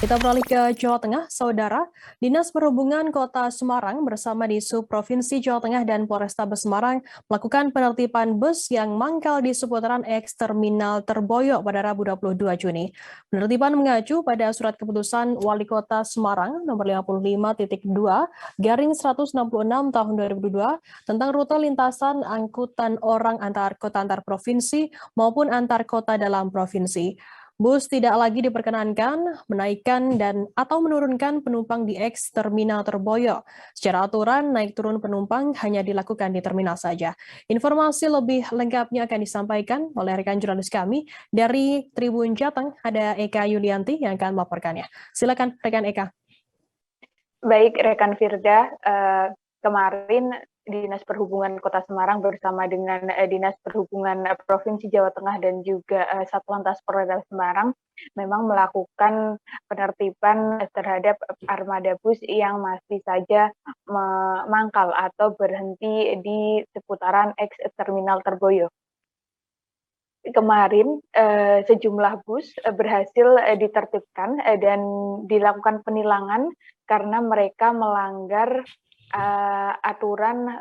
Kita beralih ke Jawa Tengah, Saudara. Dinas Perhubungan Kota Semarang bersama Disub Provinsi Jawa Tengah dan Polrestabes Semarang melakukan penertiban bus yang mangkal di seputaran eks-terminal Terboyo pada Rabu 22 Juni. Penertiban mengacu pada surat keputusan Wali Kota Semarang nomor 55.2/166 tahun 2002 tentang rute lintasan angkutan orang antar kota antar provinsi maupun antar kota dalam provinsi. Bus tidak lagi diperkenankan menaikkan dan atau menurunkan penumpang di eks-terminal Terboyo. Secara aturan, naik turun penumpang hanya dilakukan di terminal saja. Informasi lebih lengkapnya akan disampaikan oleh rekan jurnalis kami dari Tribun Jateng, ada Eka Yulianti yang akan melaporkannya. Silakan rekan Eka. Baik, rekan Firda, kemarin Dinas Perhubungan Kota Semarang bersama dengan Dinas Perhubungan Provinsi Jawa Tengah dan juga Satlantas Polres Semarang memang melakukan penertiban terhadap armada bus yang masih saja mangkal atau berhenti di seputaran eks-terminal Terboyo. Kemarin sejumlah bus berhasil ditertibkan dan dilakukan penilangan karena mereka melanggar aturan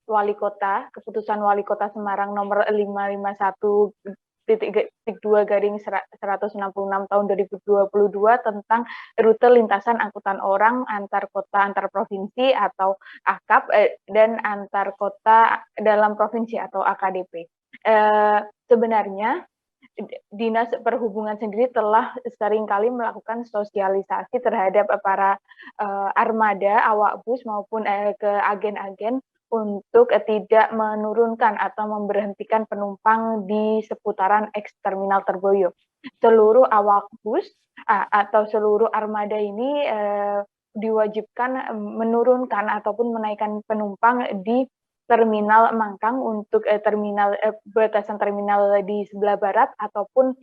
Wali Kota, keputusan Wali Kota Semarang nomor 551.2/166 tahun 2022 tentang rute lintasan angkutan orang antar kota antar provinsi atau AKAP dan antar kota dalam provinsi atau AKDP. Sebenarnya Dinas Perhubungan sendiri telah seringkali melakukan sosialisasi terhadap para armada awak bus maupun ke agen-agen untuk tidak menurunkan atau memberhentikan penumpang di seputaran eks-terminal Terboyo. Seluruh awak bus atau seluruh armada ini diwajibkan menurunkan ataupun menaikkan penumpang di Terminal Mangkang untuk batasan terminal di sebelah barat ataupun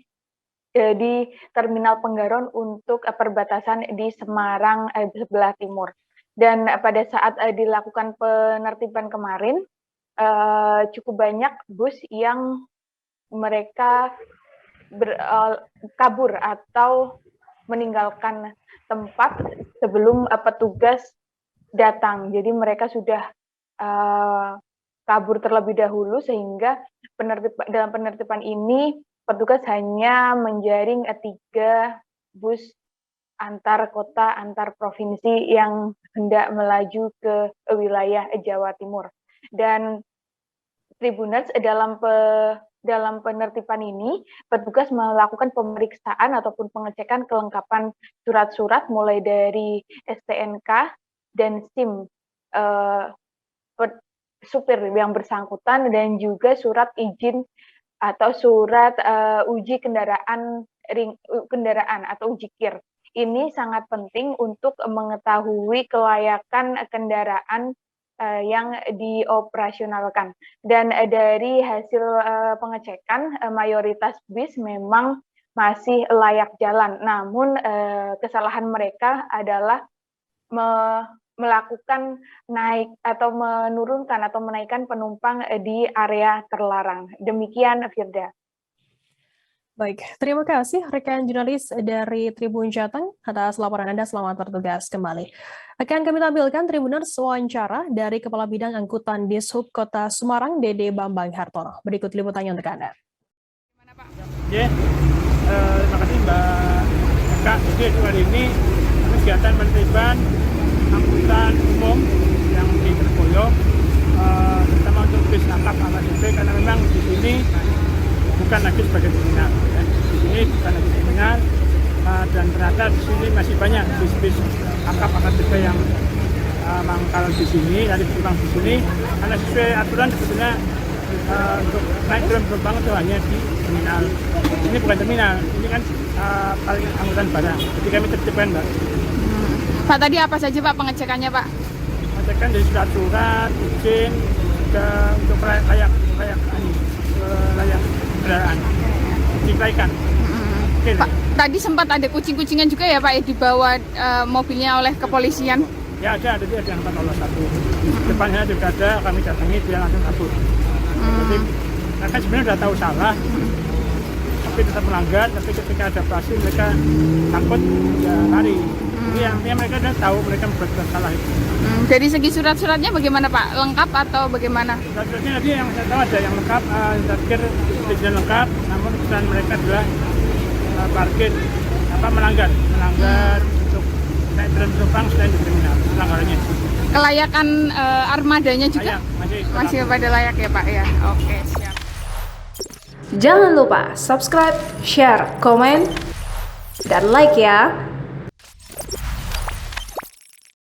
di Terminal Penggaron untuk perbatasan di Semarang sebelah timur. Dan pada saat dilakukan penertiban kemarin, cukup banyak bus yang mereka kabur atau meninggalkan tempat sebelum petugas datang. Jadi mereka sudah kabur terlebih dahulu sehingga dalam penertiban ini petugas hanya menjaring 3 bus antar kota antar provinsi yang hendak melaju ke wilayah Jawa Timur. Dan Tribuners dalam penertiban ini petugas melakukan pemeriksaan ataupun pengecekan kelengkapan surat-surat mulai dari STNK dan SIM supir yang bersangkutan dan juga surat izin atau surat uji kendaraan atau uji KIR. Ini sangat penting untuk mengetahui kelayakan kendaraan yang dioperasionalkan. Dan dari hasil pengecekan mayoritas bis memang masih layak jalan. Namun kesalahan mereka adalah melakukan naik atau menurunkan atau menaikkan penumpang di area terlarang. Demikian, Firda. Baik, terima kasih rekan jurnalis dari Tribun Jateng atas laporan Anda. Selamat bertugas kembali. Akan kami tampilkan Tribuners wawancara dari Kepala Bidang Angkutan Dishub Kota Semarang, Dede Bambang Hartono. Berikut liputannya untuk Anda. Terima kasih Mbak Eka. Jadi hari ini kegiatan penertiban angkutan umum yang di Terboyo, terutama untuk bis AKAP AKDP, karena memang di sini bukan lagi sebagai terminal. Ya. Di sini bukan lagi terminal, dan ternyata di sini masih banyak bis-bis AKAP AKDP yang mangkal di sini, dari penumpang di sini, karena sesuai aturan sebetulnya untuk naik turun penumpang itu hanya di terminal. Ini bukan terminal, ini kan paling angkutan barang. Jadi kami tertibkan, Mbak. Pak, tadi apa saja Pak pengecekannya Pak? Pengecekan dari surat-surat, izin, untuk layak kendaraan, dikelayakan. Okay, Pak, tadi sempat ada kucing-kucingan juga ya Pak ya dibawa mobilnya oleh kepolisian? Ya ada yang angkat oleh satu. Depannya juga ada, kami datangi dia langsung kabur. Jadi mereka sebenarnya sudah tahu salah, tapi tetap melanggar, tapi ketika ada plastik mereka takut ya lari. Jadi artinya mereka sudah tahu mereka berbuat salah itu. Dari segi surat-suratnya bagaimana Pak? Lengkap atau bagaimana? Surat-suratnya tadi yang saya tahu ada yang lengkap, parkir izin lengkap, namun kesalahan mereka adalah parkir melanggar untuk naik tram penumpang selain di terminal, pelanggarannya. Kelayakan armadanya juga Masih pada layak ya Pak ya. Oke, siap. Jangan lupa subscribe, share, komen, dan like ya.